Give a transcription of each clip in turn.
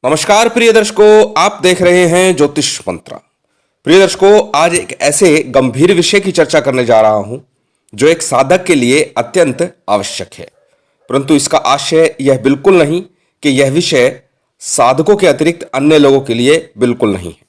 नमस्कार प्रिय दर्शकों, आप देख रहे हैं ज्योतिष मंत्रा। प्रिय दर्शकों, आज एक ऐसे गंभीर विषय की चर्चा करने जा रहा हूं जो एक साधक के लिए अत्यंत आवश्यक है, परंतु इसका आशय यह बिल्कुल नहीं कि यह विषय साधकों के अतिरिक्त अन्य लोगों के लिए बिल्कुल नहीं है।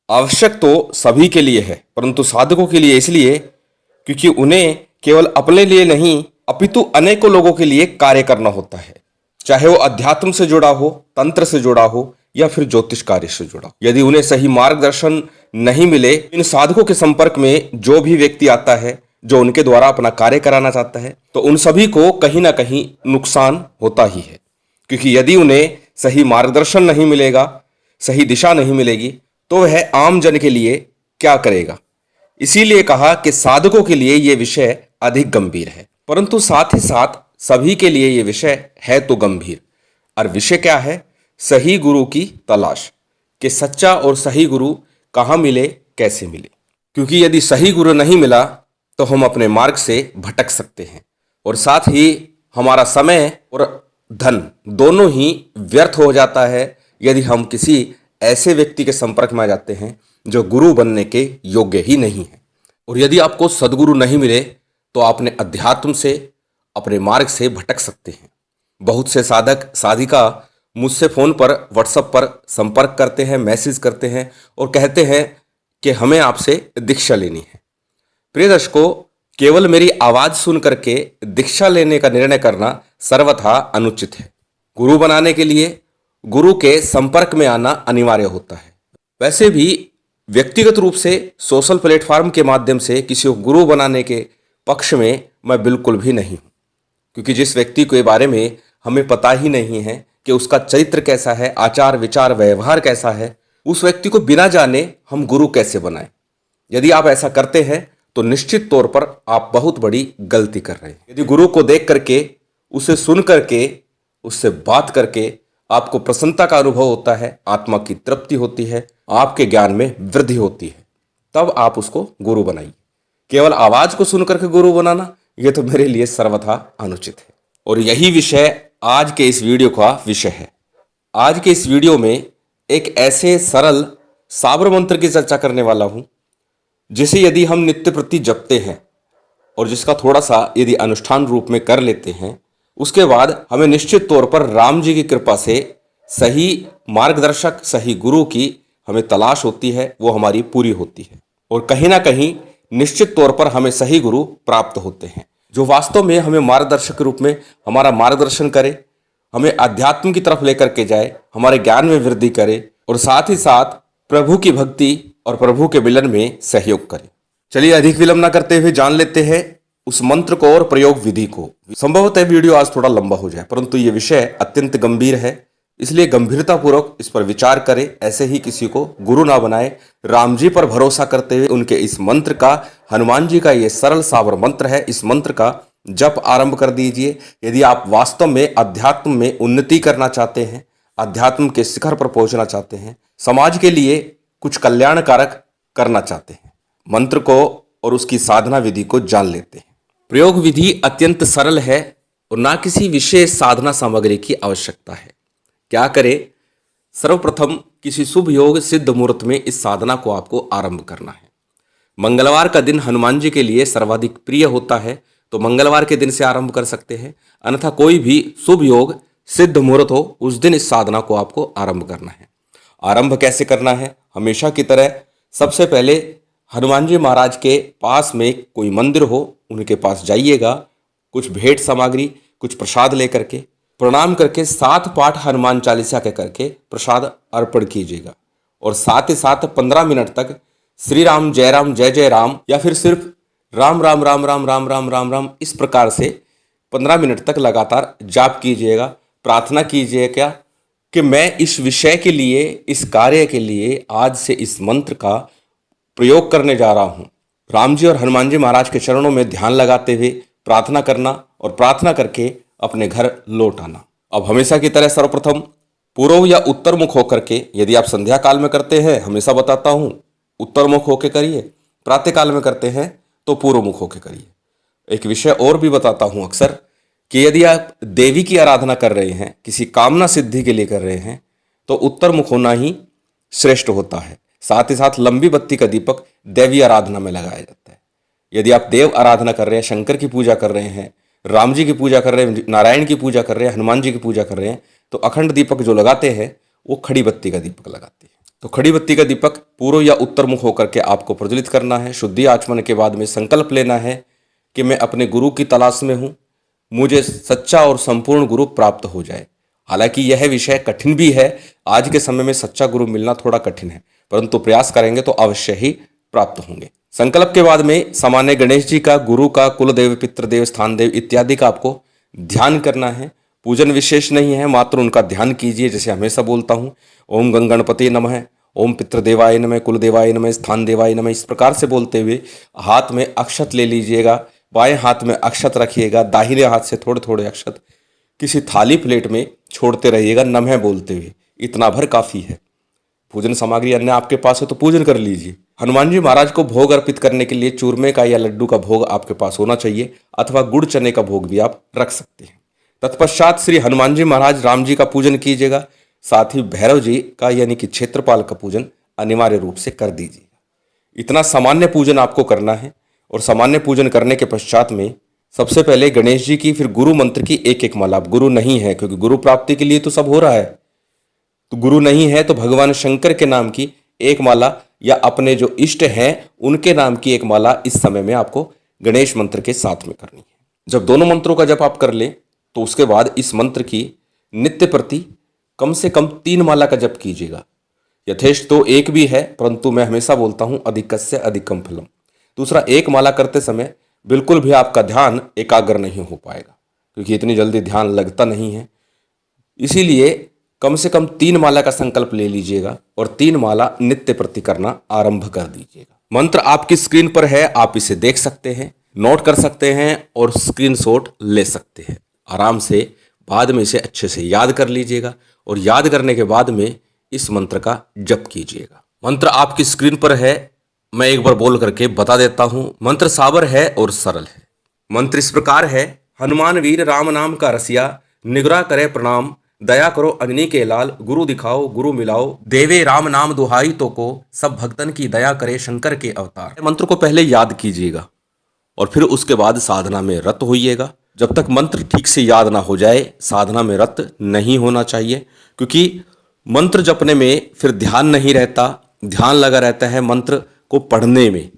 आवश्यक तो सभी के लिए है, परंतु साधकों के लिए इसलिए क्योंकि उन्हें केवल अपने लिए नहीं अपितु अनेकों लोगों के लिए कार्य करना होता है, चाहे वो अध्यात्म से जुड़ा हो, तंत्र से जुड़ा हो या फिर ज्योतिष कार्य से जुड़ा हो। यदि उन्हें सही मार्गदर्शन नहीं मिले, इन साधकों के संपर्क में जो भी व्यक्ति आता है जो उनके द्वारा अपना कार्य कराना चाहता है, तो उन सभी को कहीं ना कहीं नुकसान होता ही है। क्योंकि यदि उन्हें सही मार्गदर्शन नहीं मिलेगा, सही दिशा नहीं मिलेगी, तो वह आम जन के लिए क्या करेगा। इसीलिए कहा कि साधकों के लिए यह विषय अधिक गंभीर है, परंतु साथ ही साथ सभी के लिए यह विषय है तो गंभीर। और विषय क्या है? सही गुरु की तलाश, कि सच्चा और सही गुरु कहाँ मिले, कैसे मिले। क्योंकि यदि सही गुरु नहीं मिला तो हम अपने मार्ग से भटक सकते हैं और साथ ही हमारा समय और धन दोनों ही व्यर्थ हो जाता है यदि हम किसी ऐसे व्यक्ति के संपर्क में आ जाते हैं जो गुरु बनने के योग्य ही नहीं है। और यदि आपको सदगुरु नहीं मिले तो आपने अध्यात्म से, अपने मार्ग से भटक सकते हैं। बहुत से साधक साधिका मुझसे फ़ोन पर, व्हाट्सएप पर संपर्क करते हैं, मैसेज करते हैं और कहते हैं कि हमें आपसे दीक्षा लेनी है। प्रिय दर्शकों, केवल मेरी आवाज़ सुन करके दीक्षा लेने का निर्णय करना सर्वथा अनुचित है। गुरु बनाने के लिए गुरु के संपर्क में आना अनिवार्य होता है। वैसे भी व्यक्तिगत रूप से सोशल प्लेटफॉर्म के माध्यम से किसी को गुरु बनाने के पक्ष में मैं बिल्कुल भी नहीं हूँ, क्योंकि जिस व्यक्ति के बारे में हमें पता ही नहीं है कि उसका चरित्र कैसा है, आचार विचार व्यवहार कैसा है, उस व्यक्ति को बिना जाने हम गुरु कैसे बनाएं। यदि आप ऐसा करते हैं तो निश्चित तौर पर आप बहुत बड़ी गलती कर रहे हैं। यदि गुरु को देख करके, उसे सुन करके, उससे बात करके आपको प्रसन्नता का अनुभव होता है, आत्मा की तृप्ति होती है, आपके ज्ञान में वृद्धि होती है, तब आप उसको गुरु बनाइए। केवल आवाज को सुन करके गुरु बनाना, यह तो मेरे लिए सर्वथा अनुचित है। और यही विषय आज के इस वीडियो का विषय है। आज के इस वीडियो में एक ऐसे सरल साबर मंत्र की चर्चा करने वाला हूं, जिसे यदि हम नित्य प्रति जपते हैं और जिसका थोड़ा सा यदि अनुष्ठान रूप में कर लेते हैं, उसके बाद हमें निश्चित तौर पर राम जी की कृपा से सही मार्गदर्शक, सही गुरु की हमें तलाश होती है, वो हमारी पूरी होती है। और कहीं ना कहीं निश्चित तौर पर हमें सही गुरु प्राप्त होते हैं, जो वास्तव में हमें मार्गदर्शक के रूप में हमारा मार्गदर्शन करे, हमें अध्यात्म की तरफ लेकर के जाए, हमारे ज्ञान में वृद्धि करे और साथ ही साथ प्रभु की भक्ति और प्रभु के मिलन में सहयोग करे। चलिए अधिक विलंब न करते हुए जान लेते हैं उस मंत्र को और प्रयोग विधि को। संभवतः वीडियो आज थोड़ा लंबा हो जाए, परंतु ये विषय अत्यंत गंभीर है, इसलिए गंभीरतापूर्वक इस पर विचार करें। ऐसे ही किसी को गुरु ना बनाए। राम जी पर भरोसा करते हुए उनके इस मंत्र का, हनुमान जी का ये सरल साबर मंत्र है, इस मंत्र का जप आरंभ कर दीजिए। यदि आप वास्तव में अध्यात्म में उन्नति करना चाहते हैं, अध्यात्म के शिखर पर पहुंचना चाहते हैं, समाज के लिए कुछ कल्याणकारक करना चाहते हैं, मंत्र को और उसकी साधना विधि को जान लेते हैं। प्रयोग विधि अत्यंत सरल है और ना किसी विशेष साधना सामग्री की आवश्यकता है। क्या करें? सर्वप्रथम किसी शुभ योग सिद्ध मुहूर्त में इस साधना को आपको आरंभ करना है। मंगलवार का दिन हनुमान जी के लिए सर्वाधिक प्रिय होता है, तो मंगलवार के दिन से आरंभ कर सकते हैं। अन्यथा कोई भी शुभ योग सिद्ध मुहूर्त हो, उस दिन इस साधना को आपको आरंभ करना है। आरंभ कैसे करना है? हमेशा की तरह सबसे पहले हनुमान जी महाराज के पास में कोई मंदिर हो, उनके पास जाइएगा, कुछ भेंट सामग्री, कुछ प्रसाद लेकर के प्रणाम करके 7 पाठ हनुमान चालीसा के करके प्रसाद अर्पण कीजिएगा। और साथ ही साथ 15 मिनट तक श्री राम जय जय राम या फिर सिर्फ राम राम राम राम राम राम राम राम इस प्रकार से 15 मिनट तक लगातार जाप कीजिएगा। प्रार्थना कीजिएगा कि मैं इस विषय के लिए, इस कार्य के लिए आज से इस मंत्र का प्रयोग करने जा रहा हूँ। राम जी और हनुमान जी महाराज के चरणों में ध्यान लगाते हुए प्रार्थना करना और प्रार्थना करके अपने घर लौट आना। अब हमेशा की तरह सर्वप्रथम पूर्व या उत्तर मुख होकर के, यदि आप संध्या काल में करते हैं, हमेशा बताता हूँ उत्तर मुख होकर करिए, प्रातः काल में करते हैं तो पूर्व मुख होकर करिए। एक विषय और भी बताता हूँ अक्सर कि यदि आप देवी की आराधना कर रहे हैं, किसी कामना सिद्धि के लिए कर रहे हैं, तो उत्तर मुख होना ही श्रेष्ठ होता है। साथ ही साथ लंबी बत्ती का दीपक देवी आराधना में लगाया जाता है। यदि आप देव आराधना कर रहे हैं, शंकर की पूजा कर रहे हैं, राम जी की पूजा कर रहे हैं, नारायण की पूजा कर रहे हैं, हनुमान जी की पूजा कर रहे हैं, तो अखंड दीपक जो लगाते हैं वो खड़ी बत्ती का दीपक लगाते हैं। तो खड़ी बत्ती का दीपक पूर्व या उत्तर मुख होकर के आपको प्रज्वलित करना है। शुद्धि आचमन के बाद में संकल्प लेना है कि मैं अपने गुरु की तलाश में हूँ, मुझे सच्चा और संपूर्ण गुरु प्राप्त हो जाए। हालांकि यह विषय कठिन भी है, आज के समय में सच्चा गुरु मिलना थोड़ा कठिन है, परंतु प्रयास करेंगे तो अवश्य ही प्राप्त होंगे। संकल्प के बाद में सामान्य गणेश जी का, गुरु का, कुलदेव, पितृदेव, स्थान देव इत्यादि का आपको ध्यान करना है। पूजन विशेष नहीं है, मात्र उनका ध्यान कीजिए। जैसे हमेशा बोलता हूँ, ओम गणपति नमः, ओम पितृदेवाय नमः, कुलदेवाय नमः, स्थान देवाय नमः, इस प्रकार से बोलते हुए हाथ में अक्षत ले लीजिएगा। बाएं हाथ में अक्षत रखिएगा, दाहिने हाथ से थोड़े थोड़े अक्षत किसी थाली प्लेट में छोड़ते रहिएगा नमः बोलते हुए। इतना भर काफी है। पूजन सामग्री अन्य आपके पास है तो पूजन कर लीजिए। हनुमान जी महाराज को भोग अर्पित करने के लिए चूरमे का या लड्डू का भोग आपके पास होना चाहिए, अथवा गुड़ चने का भोग भी आप रख सकते हैं। तत्पश्चात श्री हनुमान जी महाराज, राम जी का पूजन कीजिएगा। साथ ही भैरव जी का यानी कि क्षेत्रपाल का पूजन अनिवार्य रूप से कर दीजिएगा। इतना सामान्य पूजन आपको करना है। और सामान्य पूजन करने के पश्चात में सबसे पहले गणेश जी की, फिर गुरु मंत्र की एक एक माला। गुरु नहीं है, क्योंकि गुरु प्राप्ति के लिए तो सब हो रहा है, तो गुरु नहीं है तो भगवान शंकर के नाम की एक माला या अपने जो इष्ट हैं उनके नाम की एक माला इस समय में आपको गणेश मंत्र के साथ में करनी है। जब दोनों मंत्रों का जप आप कर लें तो उसके बाद इस मंत्र की नित्य प्रति कम से कम 3 माला का जप कीजिएगा। यथेष्ट तो एक भी है, परंतु मैं हमेशा बोलता हूं अधिकस्य अधिकम फलम। दूसरा, एक माला करते समय बिल्कुल भी आपका ध्यान एकाग्र नहीं हो पाएगा, क्योंकि इतनी जल्दी ध्यान लगता नहीं है। इसीलिए कम से कम 3 माला का संकल्प ले लीजिएगा और 3 माला नित्य प्रति करना आरंभ कर दीजिएगा। मंत्र आपकी स्क्रीन पर है, आप इसे देख सकते हैं, नोट कर सकते हैं और स्क्रीनशॉट ले सकते हैं। आराम से बाद में इसे अच्छे से याद कर लीजिएगा और याद करने के बाद में इस मंत्र का जप कीजिएगा। मंत्र आपकी स्क्रीन पर है, मैं एक बार बोल करके बता देता हूं। मंत्र साबर है और सरल है। मंत्र इस प्रकार है, हनुमान वीर राम नाम का रसिया, निगरा करे प्रणाम, दया करो अंजनी के लाल, गुरु दिखाओ गुरु मिलाओ, देवे राम नाम दुहाई तो को, सब भक्तन की दया करे शंकर के अवतार। मंत्र को पहले याद कीजिएगा और फिर उसके बाद साधना में रत होइएगा। जब तक मंत्र ठीक से याद ना हो जाए साधना में रत नहीं होना चाहिए, क्योंकि मंत्र जपने में फिर ध्यान नहीं रहता, ध्यान लगा रहता है मंत्र को पढ़ने में,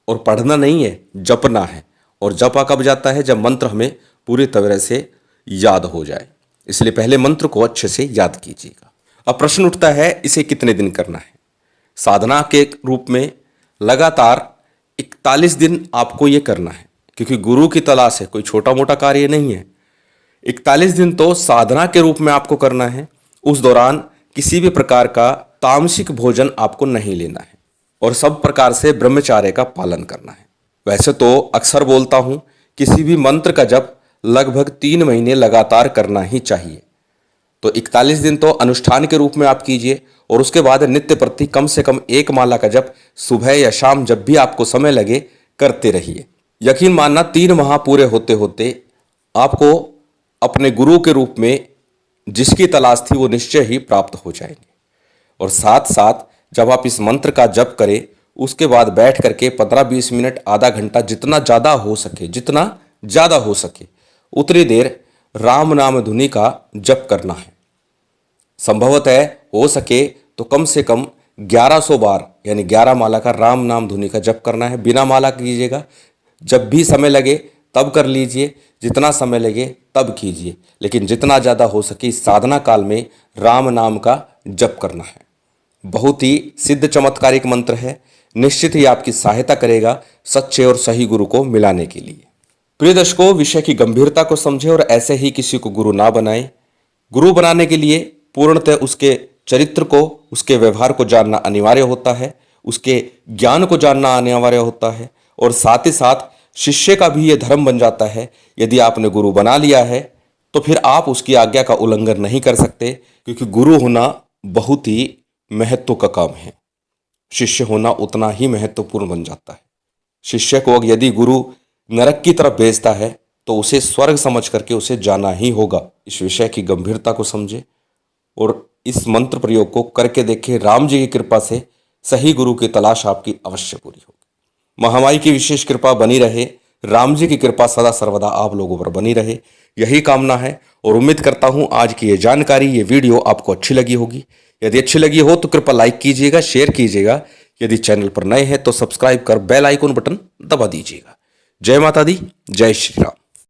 और पढ़ना नहीं है जपना है। और जपा कब जाता है? जब मंत्र हमें पूरी तरह से याद हो जाए। इसलिए पहले मंत्र को अच्छे से याद कीजिएगा। अब प्रश्न उठता है, इसे कितने दिन करना है? साधना के रूप में लगातार 41 दिन आपको ये करना है, क्योंकि गुरु की तलाश है, कोई छोटा मोटा कार्य नहीं है। 41 दिन तो साधना के रूप में आपको करना है। उस दौरान किसी भी प्रकार का तामसिक भोजन आपको नहीं लेना है और सब प्रकार से ब्रह्मचार्य का पालन करना है। वैसे तो अक्सर बोलता हूं, किसी भी मंत्र का जप लगभग 3 महीने लगातार करना ही चाहिए। तो 41 दिन तो अनुष्ठान के रूप में आप कीजिए और उसके बाद नित्य प्रति कम से कम 1 माला का जप सुबह या शाम जब भी आपको समय लगे करते रहिए। यकीन मानना 3 माह पूरे होते होते आपको अपने गुरु के रूप में जिसकी तलाश थी वो निश्चय ही प्राप्त हो जाएंगे। और साथ साथ जब आप इस मंत्र का जप करें उसके बाद बैठ करके 15-20 मिनट, आधा घंटा, जितना ज़्यादा हो सके उतनी देर राम नाम धुनि का जप करना है। संभवतः हो सके तो कम से कम 1100 बार यानी 11 माला का राम नाम धुनि का जप करना है। बिना माला कीजिएगा, जब भी समय लगे तब कर लीजिए, जितना समय लगे तब कीजिए, लेकिन जितना ज़्यादा हो सके इस साधना काल में राम नाम का जप करना है। बहुत ही सिद्ध चमत्कारिक मंत्र है, निश्चित ही आपकी सहायता करेगा सच्चे और सही गुरु को मिलाने के लिए। प्रिय दर्शकों, विषय की गंभीरता को समझें और ऐसे ही किसी को गुरु ना बनाएं। गुरु बनाने के लिए पूर्णतः उसके चरित्र को, उसके व्यवहार को जानना अनिवार्य होता है, उसके ज्ञान को जानना अनिवार्य होता है और साथ ही साथ शिष्य का भी ये धर्म बन जाता है। यदि आपने गुरु बना लिया है तो फिर आप उसकी आज्ञा का उल्लंघन नहीं कर सकते, क्योंकि गुरु होना बहुत ही महत्व का काम है। शिष्य होना उतना ही महत्वपूर्ण बन जाता है। शिष्य को यदि गुरु नरक की तरफ भेजता है तो उसे स्वर्ग समझ करके उसे जाना ही होगा। इस विषय की गंभीरता को समझे और इस मंत्र प्रयोग को करके देखें। राम जी की कृपा से सही गुरु की तलाश आपकी अवश्य पूरी होगी। महामाई की विशेष कृपा बनी रहे, राम जी की कृपा सदा सर्वदा आप लोगों पर बनी रहे, यही कामना है। और उम्मीद करता हूं आज की ये जानकारी, ये वीडियो आपको अच्छी लगी होगी। यदि अच्छी लगी हो तो कृपया लाइक कीजिएगा, शेयर कीजिएगा। यदि चैनल पर नए हैं तो सब्सक्राइब कर बेल आइकन बटन दबा दीजिएगा। जय माता दी, जय श्री राम।